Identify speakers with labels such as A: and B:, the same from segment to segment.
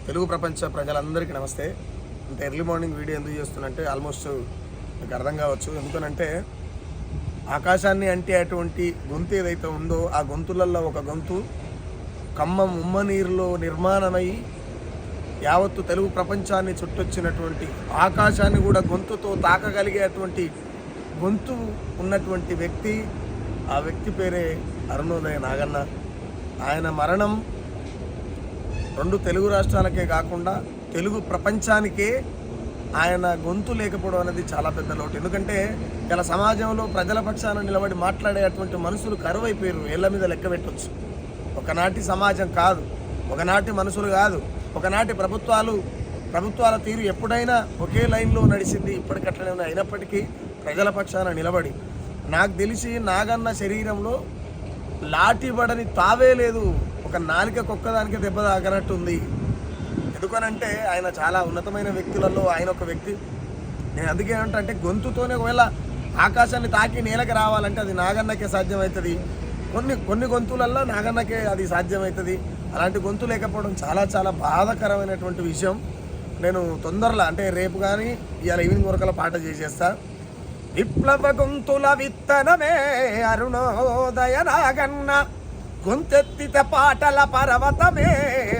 A: తెలుగు ప్రపంచ ప్రజలందరికీ నమస్తే. ఇంత ఎర్లీ మార్నింగ్ వీడియో ఎందుకు చేస్తున్నంటే ఆల్మోస్ట్ మీకు అర్థం కావచ్చు. ఎందుకనంటే ఆకాశాన్ని అంటే అటువంటి గొంతు ఏదైతే ఉందో ఆ గొంతులలో ఒక గొంతు ఖమ్మం ఉమ్మనీరులో నిర్మాణమై యావత్తు తెలుగు ప్రపంచాన్ని చుట్టొచ్చినటువంటి ఆకాశాన్ని కూడా గొంతుతో తాకగలిగేటువంటి గొంతు ఉన్నటువంటి వ్యక్తి. ఆ వ్యక్తి పేరే అరుణోదయ నాగన్న. ఆయన మరణం రెండు తెలుగు రాష్ట్రాలకే కాకుండా తెలుగు ప్రపంచానికే ఆయన గొంతు లేకపోవడం అనేది చాలా పెద్ద లోటు. ఎందుకంటే ఇలా సమాజంలో ప్రజల పక్షాన నిలబడి మాట్లాడేటువంటి మనుషులు కరువైపోయారు. ఏళ్ల మీద లెక్క పెట్టవచ్చు. ఒకనాటి సమాజం కాదు, ఒకనాటి మనుషులు కాదు, ఒకనాటి ప్రభుత్వాల తీరు ఎప్పుడైనా ఒకే లైన్లో నడిచింది. ఇప్పటికట్లనే అయినప్పటికీ ప్రజల పక్షాన నిలబడి నాకు తెలిసి నాగన్న శరీరంలో లాఠీబడని తావే లేదు. ఒక నాలిక కొక్కదానికి దెబ్బ తాగనట్టుంది. ఎందుకనంటే ఆయన చాలా ఉన్నతమైన వ్యక్తులలో ఆయన ఒక వ్యక్తి. నేను అందుకే ఏమంటే గొంతుతోనే ఒకవేళ ఆకాశాన్ని తాకి నేలకి రావాలంటే అది నాగన్నకే సాధ్యమవుతుంది. కొన్ని గొంతులలో నాగన్నకే అది సాధ్యమవుతుంది. అలాంటి గొంతు లేకపోవడం చాలా చాలా బాధాకరమైనటువంటి విషయం. నేను తొందరలో అంటే రేపు కానీ ఇవాళ ఈవినింగ్ వరకల పాట చేసేస్తా. విప్లవ గొంతుల విత్తనమే అరుణోదయ నాగన్న, గొంతెత్తిత పాటల పర్వతమే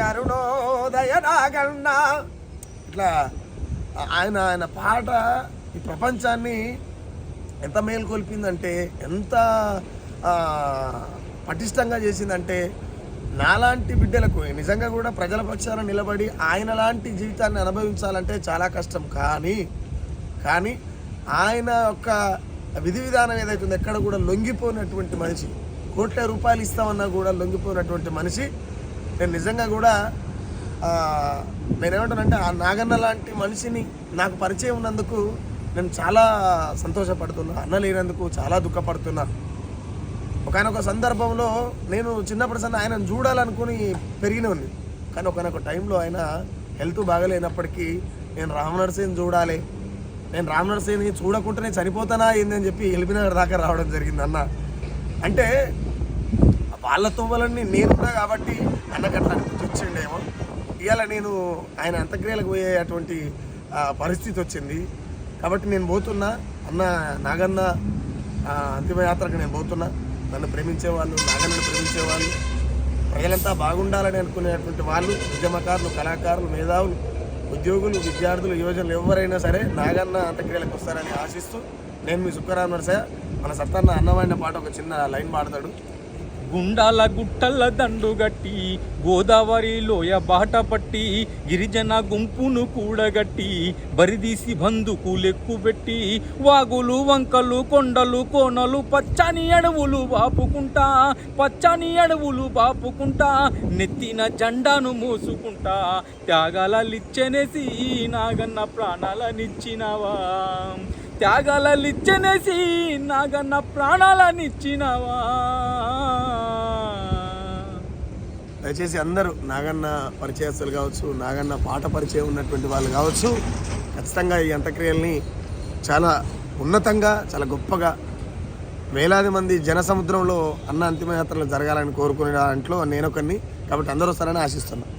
A: అరుణోదయ నాగన్న. ఇట్లా ఆయన పాట ఈ ప్రపంచాన్ని ఎంత మేల్కొల్పిందంటే, ఎంత పటిష్టంగా చేసిందంటే, నాలాంటి బిడ్డలకు నిజంగా కూడా ప్రజల పక్షాన నిలబడి ఆయన లాంటి జీవితాన్ని అనుభవించాలంటే చాలా కష్టం. కానీ ఆయన యొక్క విధి విధానం ఏదైతుందో ఎక్కడ కూడా లొంగిపోయినటువంటి మనిషి. కోట్ల రూపాయలు ఇస్తామన్నా కూడా లొంగిపోయినటువంటి మనిషి. నేను నిజంగా కూడా నేనేమంటానంటే ఆ నాగన్న లాంటి మనిషిని నాకు పరిచయం ఉన్నందుకు నేను చాలా సంతోషపడుతున్నా. అన్న లేనందుకు చాలా దుఃఖపడుతున్నా. ఒకనొక సందర్భంలో నేను చిన్నప్పుడు ఆయనను చూడాలనుకుని పెరిగినవాడిని. కానీ ఒకనొక టైంలో ఆయన హెల్త్ బాగలేనప్పటికీ నేను రామనరసింహని చూడాలి, నేను రామనరసింహని చూడకుండానే చనిపోతానా ఏందని చెప్పి ఎల్బీనగర్ దాకా రావడం జరిగింది. అన్న అంటే వాళ్ళ తువ్వలన్నీ నేనున్నా కాబట్టి అన్నకు అట్లా వచ్చిండేమో. ఇవాళ నేను ఆయన అంత్యక్రియలకు పోయేటువంటి పరిస్థితి వచ్చింది. కాబట్టి నేను పోతున్నా. అన్న నాగన్న అంతిమయాత్రకు నేను పోతున్నా. నన్ను ప్రేమించేవాళ్ళు, నాగన్నను ప్రేమించేవాళ్ళు, ప్రజలంతా బాగుండాలని అనుకునేటువంటి వాళ్ళు, ఉద్యమకారులు, కళాకారులు, మేధావులు, ఉద్యోగులు, విద్యార్థులు, యువజనులు ఎవరైనా సరే నాగన్న అంత్యక్రియలకు వస్తారని ఆశిస్తూ నేను మీ సుక్కరామ నరసయ్య. మన సత్తన్న అన్నమైన పాట ఒక చిన్న లైన్ పాడతాడు.
B: గుండాల గుట్టల దండుగట్టి, గోదావరి లోయ బాట పట్టి, గిరిజన గుంపును కూడగట్టి, బరిదీసి బందుకు లెక్కుబెట్టి, వాగులు వంకలు కొండలు కోనలు పచ్చని అడవులు బాపుకుంటా, నెత్తిన జెండాను మోసుకుంటా, త్యాగాల లిచ్చెనేసి నాగన్న ప్రాణాలనిచ్చినవా, త్యాగాలనిచ్చినేసి నాగన్న ప్రాణాలనిచ్చినవా.
A: దయచేసి అందరూ నాగన్న పరిచయస్తులు కావచ్చు, నాగన్న పాట పరిచయం ఉన్నటువంటి వాళ్ళు కావచ్చు, ఖచ్చితంగా ఈ అంత్యక్రియల్ని చాలా ఉన్నతంగా, చాలా గొప్పగా వేలాది మంది జనసముద్రంలో అన్న అంతిమయాత్రలు జరగాలని కోరుకునే దాంట్లో నేను ఒకరిని. కాబట్టి అందరూ వస్తారని ఆశిస్తున్నాను.